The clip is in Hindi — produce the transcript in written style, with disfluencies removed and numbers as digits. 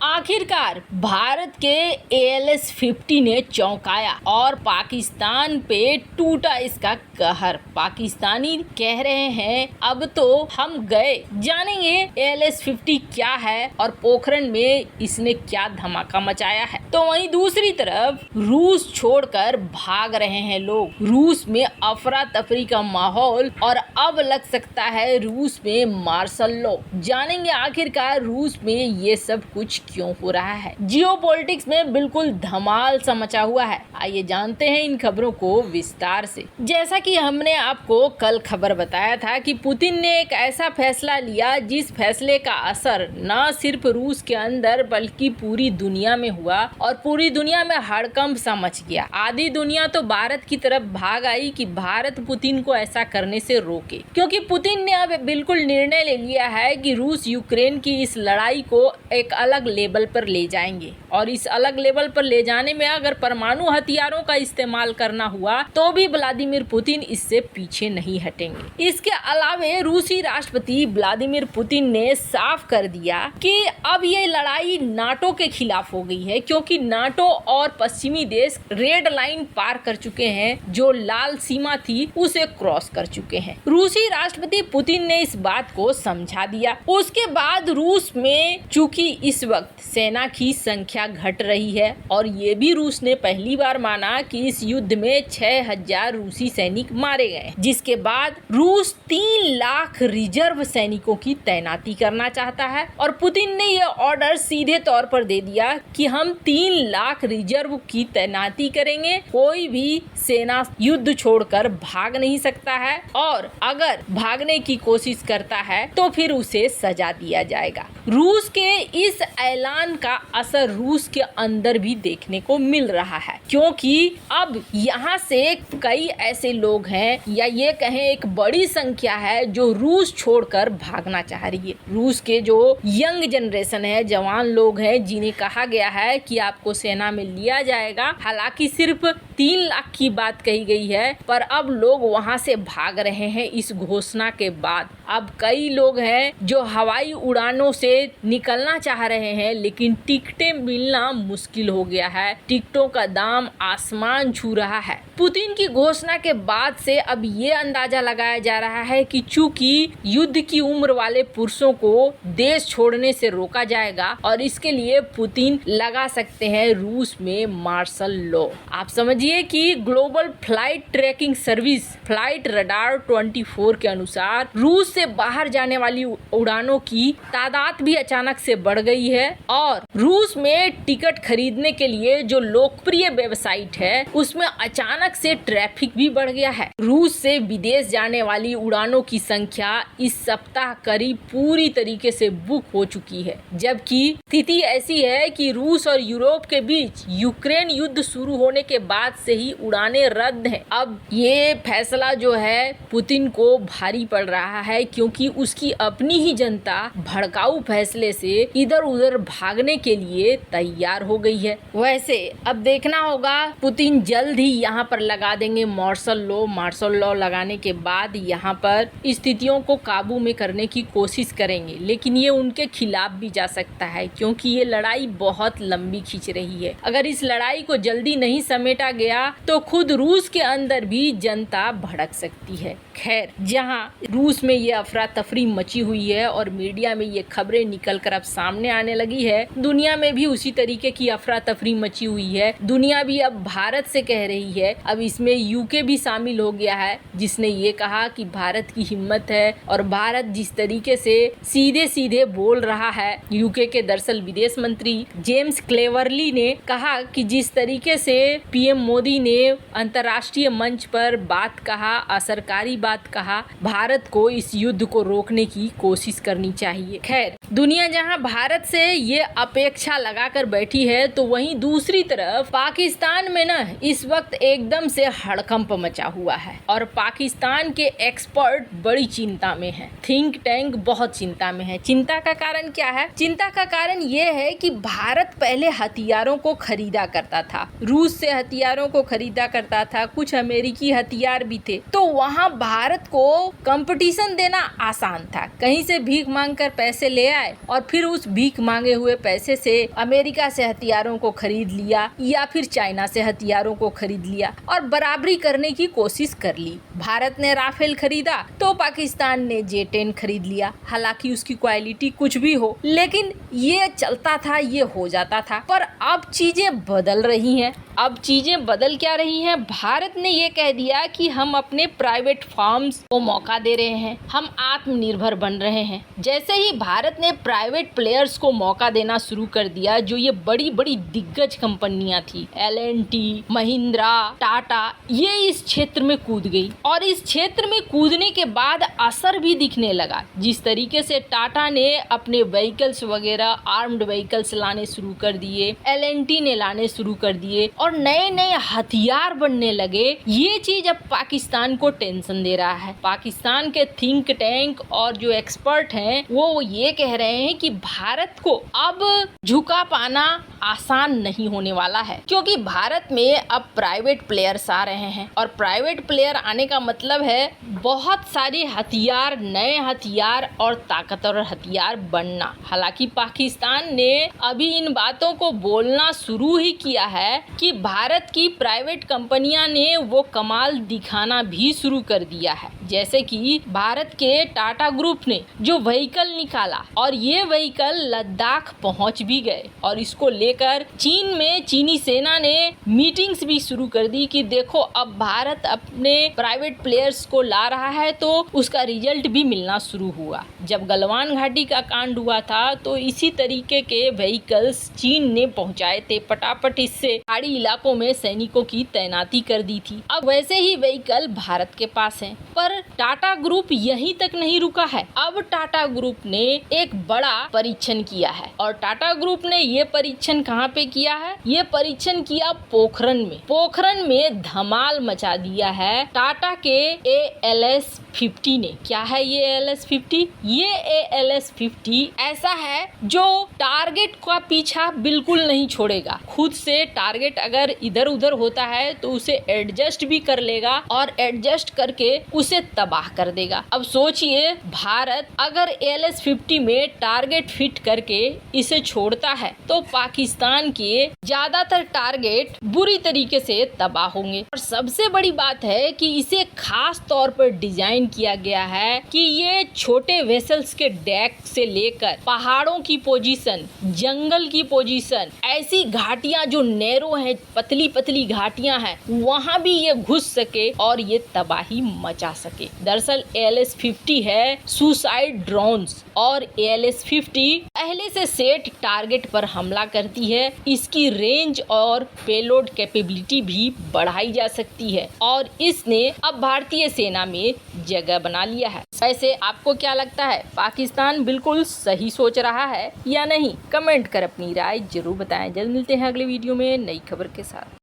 आखिरकार भारत के ALS-50 ने चौंकाया और पाकिस्तान पे टूटा इसका कहर। पाकिस्तानी कह रहे हैं अब तो हम गए। जानेंगे ALS-50 क्या है और पोखरण में इसने क्या धमाका मचाया है। तो वहीं दूसरी तरफ रूस छोड़कर भाग रहे हैं लोग। रूस में अफरा तफरी का माहौल और अब लग सकता है रूस में मार्शल लॉ। जानेंगे आखिरकार रूस में ये सब कुछ क्यों हो रहा है। जियोपॉलिटिक्स में बिल्कुल धमाल सा मचा हुआ है। आइए जानते हैं इन खबरों को विस्तार से। जैसा कि हमने आपको कल खबर बताया था कि पुतिन ने एक ऐसा फैसला लिया जिस फैसले का असर न सिर्फ रूस के अंदर बल्कि पूरी दुनिया में हुआ और पूरी दुनिया में हड़कंप सा मच गया। आधी दुनिया तो भारत की तरफ भाग आई कि भारत पुतिन को ऐसा करने से रोके, क्योंकि पुतिन ने अब बिल्कुल निर्णय ले लिया है कि रूस यूक्रेन की इस लड़ाई को एक अलग लेवल पर ले जाएंगे और इस अलग लेवल पर ले जाने में अगर परमाणु हथियारों का इस्तेमाल करना हुआ तो भी व्लादिमीर पुतिन इससे पीछे नहीं हटेंगे। इसके अलावे रूसी राष्ट्रपति व्लादिमीर पुतिन ने साफ कर दिया कि अब ये लड़ाई नाटो के खिलाफ हो गई है, क्योंकि नाटो और पश्चिमी देश रेड लाइन पार कर चुके हैं। जो लाल सीमा थी उसे क्रॉस कर चुके हैं। रूसी राष्ट्रपति पुतिन ने इस बात को समझा दिया। उसके बाद रूस में चूंकि इस वक्त सेना की संख्या घट रही है और ये भी रूस ने पहली बार माना कि इस युद्ध में 6000 रूसी सैनिक मारे गए, जिसके बाद रूस 3 लाख रिजर्व सैनिकों की तैनाती करना चाहता है और पुतिन ने यह ऑर्डर सीधे तौर पर दे दिया कि हम 3 लाख रिजर्व की तैनाती करेंगे। कोई भी सेना युद्ध छोड़कर भाग नहीं सकता है और अगर भागने की कोशिश करता है तो फिर उसे सजा दिया जाएगा। रूस के इस ऐलान का असर रूस के अंदर भी देखने को मिल रहा है, क्योंकि अब यहाँ से कई ऐसे लोग हैं या ये कहें एक बड़ी संख्या है जो रूस छोड़कर भागना चाह रही है। रूस के जो यंग जनरेशन है, जवान लोग हैं, जिन्हें कहा गया है कि आपको सेना में लिया जाएगा। हालांकि सिर्फ 3 लाख की बात कही गई है, पर अब लोग वहाँ से भाग रहे हैं इस घोषणा के बाद। अब कई लोग हैं जो हवाई उड़ानों से निकलना चाह रहे हैं, लेकिन टिकटें मिलना मुश्किल हो गया है। टिकटों का दाम आसमान छू रहा है। पुतिन की घोषणा के बाद से अब ये अंदाजा लगाया जा रहा है कि चूंकि युद्ध की उम्र वाले पुरुषों को देश छोड़ने से रोका जाएगा और इसके लिए पुतिन लगा सकते हैं रूस में मार्शल लॉ। आप समझिए कि global flight tracking service flight radar 24 के अनुसार रूस से बाहर जाने वाली उड़ानों की तादाद भी अचानक से बढ़ गई है और रूस में टिकट खरीदने के लिए जो लोकप्रिय वेबसाइट है उसमें अचानक से ट्रैफिक भी बढ़ गया है। रूस से विदेश जाने वाली उड़ानों की संख्या इस सप्ताह करीब पूरी तरीके से बुक हो चुकी है, जबकि स्थिति ऐसी है कि रूस और यूरोप के बीच यूक्रेन युद्ध शुरू होने के बाद से ही उड़ानें रद्द हैं। अब ये फैसला जो है पुतिन को भारी पड़ रहा है, क्योंकि उसकी अपनी ही जनता भड़काऊ फैसले से इधर उधर भागने के लिए तैयार हो गई है। वैसे अब देखना होगा, पुतिन जल्द ही यहाँ पर लगा देंगे मार्शल लॉ। मार्शल लॉ लगाने के बाद यहाँ पर स्थितियों को काबू में करने की कोशिश करेंगे, लेकिन ये उनके खिलाफ भी जा सकता है, क्योंकि ये लड़ाई बहुत लंबी खींच रही है। अगर इस लड़ाई को जल्दी नहीं समेटा गया तो खुद रूस के अंदर भी जनता भड़क सकती है। खैर, जहाँ रूस में ये अफरा तफरी मची हुई है और मीडिया में ये खबरें निकलकर अब सामने आने लगी है, दुनिया में भी उसी तरीके की अफरा तफरी मची हुई है। दुनिया भी अब भारत से कह रही है, अब इसमें यूके भी शामिल हो गया है, जिसने ये कहा कि भारत की हिम्मत है और भारत जिस तरीके से सीधे सीधे बोल रहा है। यूके के दरअसल विदेश मंत्री जेम्स क्लेवरली ने कहा कि जिस तरीके से पीएम मोदी ने अंतर्राष्ट्रीय मंच पर बात कहा, असरकारी बात कहा, भारत को इस युद्ध को रोकने की कोशिश करनी चाहिए। खैर, दुनिया जहां भारत से ये अपेक्षा लगाकर बैठी है, तो वहीं दूसरी तरफ पाकिस्तान में ना इस वक्त एकदम से हड़कंप मचा हुआ है और पाकिस्तान के एक्सपर्ट बड़ी चिंता में हैं। थिंक टैंक बहुत चिंता में है। चिंता का कारण क्या है? चिंता का कारण ये है कि भारत पहले हथियारों को खरीदा करता था, रूस से हथियारों को खरीदा करता था, कुछ अमेरिकी हथियार भी थे, तो वहाँ भारत को कंपटीशन देना आसान था। कहीं से भीख मांग कर पैसे ले आए जाए और फिर उस भीख मांगे हुए पैसे से अमेरिका से हथियारों को खरीद लिया या फिर चाइना से हथियारों को खरीद लिया और बराबरी करने की कोशिश कर ली। भारत ने राफेल खरीदा तो पाकिस्तान ने J-10 खरीद लिया। हालांकि उसकी क्वालिटी कुछ भी हो, लेकिन ये चलता था, ये हो जाता था। पर अब चीजें बदल रही हैं। अब चीजें बदल क्या रही हैं? भारत ने ये कह दिया कि हम अपने प्राइवेट फार्म्स को मौका दे रहे हैं, हम आत्मनिर्भर बन रहे हैं। जैसे ही भारत ने प्राइवेट प्लेयर्स को मौका देना शुरू कर दिया, जो ये बड़ी बड़ी दिग्गज कंपनियां थी, L&T, महिंद्रा, टाटा, ये इस क्षेत्र में कूद गई और इस क्षेत्र में कूदने के बाद असर भी दिखने लगा। जिस तरीके से टाटा ने अपने व्हीकल्स वगैरह, आर्म्ड व्हीकल्स लाने शुरू कर दिए, L&T ने लाने शुरू कर दिए और नए नए हथियार बनने लगे, ये चीज अब पाकिस्तान को टेंशन दे रहा है। पाकिस्तान के थिंक टैंक और जो एक्सपर्ट हैं वो ये कह रहे हैं कि भारत को अब झुका पाना आसान नहीं होने वाला है, क्योंकि भारत में अब प्राइवेट प्लेयर्स आ रहे हैं और प्राइवेट प्लेयर आने का मतलब है बहुत सारे हथियार, नए हथियार और ताकतवर हथियार बनना। हालांकि पाकिस्तान ने अभी इन बातों को बोलना शुरू ही किया है कि भारत की प्राइवेट कंपनियां ने वो कमाल दिखाना भी शुरू कर दिया है। जैसे कि भारत के टाटा ग्रुप ने जो व्हीकल निकाला और ये व्हीकल लद्दाख पहुंच भी गए और इसको लेकर चीन में चीनी सेना ने मीटिंग्स भी शुरू कर दी कि देखो अब भारत अपने प्राइवेट प्लेयर्स को ला रहा है, तो उसका रिजल्ट भी मिलना शुरू हुआ। जब गलवान घाटी का कांड हुआ था तो इसी तरीके के व्हीकल्स चीन ने पहुंचाए थे, फटाफट इससे पहाड़ी इलाकों में सैनिकों की तैनाती कर दी थी। अब वैसे ही व्हीकल भारत के पास हैं। पर टाटा ग्रुप यहीं तक नहीं रुका है। अब टाटा ग्रुप ने एक बड़ा परीक्षण किया है और टाटा ग्रुप ने ये परीक्षण कहाँ पे किया है? ये परीक्षण किया पोखरन में। पोखरन में धमाल मचा दिया है टाटा के ALS-50 ने। क्या है ये ALS-50? ये ALS-50 ऐसा है जो टारगेट का पीछा बिल्कुल नहीं छोड़ेगा। खुद से टारगेट अगर इधर उधर होता है तो उसे एडजस्ट भी कर लेगा और एडजस्ट करके उसे तबाह कर देगा। अब सोचिए, भारत अगर ALS-50 में टारगेट फिट करके इसे छोड़ता है तो पाकिस्तान के ज्यादातर टारगेट बुरी तरीके से तबाह होंगे। और सबसे बड़ी बात है कि इसे खास तौर पर डिजाइन किया गया है कि ये छोटे वेसल्स के डेक से लेकर पहाड़ों की पोजीशन, जंगल की पोजीशन, ऐसी घाटियां जो नैरो है, पतली पतली घाटियां हैं, वहां भी ये घुस सके और ये तबाही मचा सके। दरअसल ALS-50 है सुसाइड ड्रोन्स और ALS-50 पहले से सेट टारगेट पर हमला करती है। इसकी रेंज और पेलोड कैपेबिलिटी भी बढ़ाई जा सकती है और इसने अब भारतीय सेना में जगह बना लिया है। वैसे आपको क्या लगता है, पाकिस्तान बिल्कुल सही सोच रहा है या नहीं? कमेंट कर अपनी राय जरूर बताएं। जल्द मिलते हैं अगले वीडियो में नई खबर के साथ।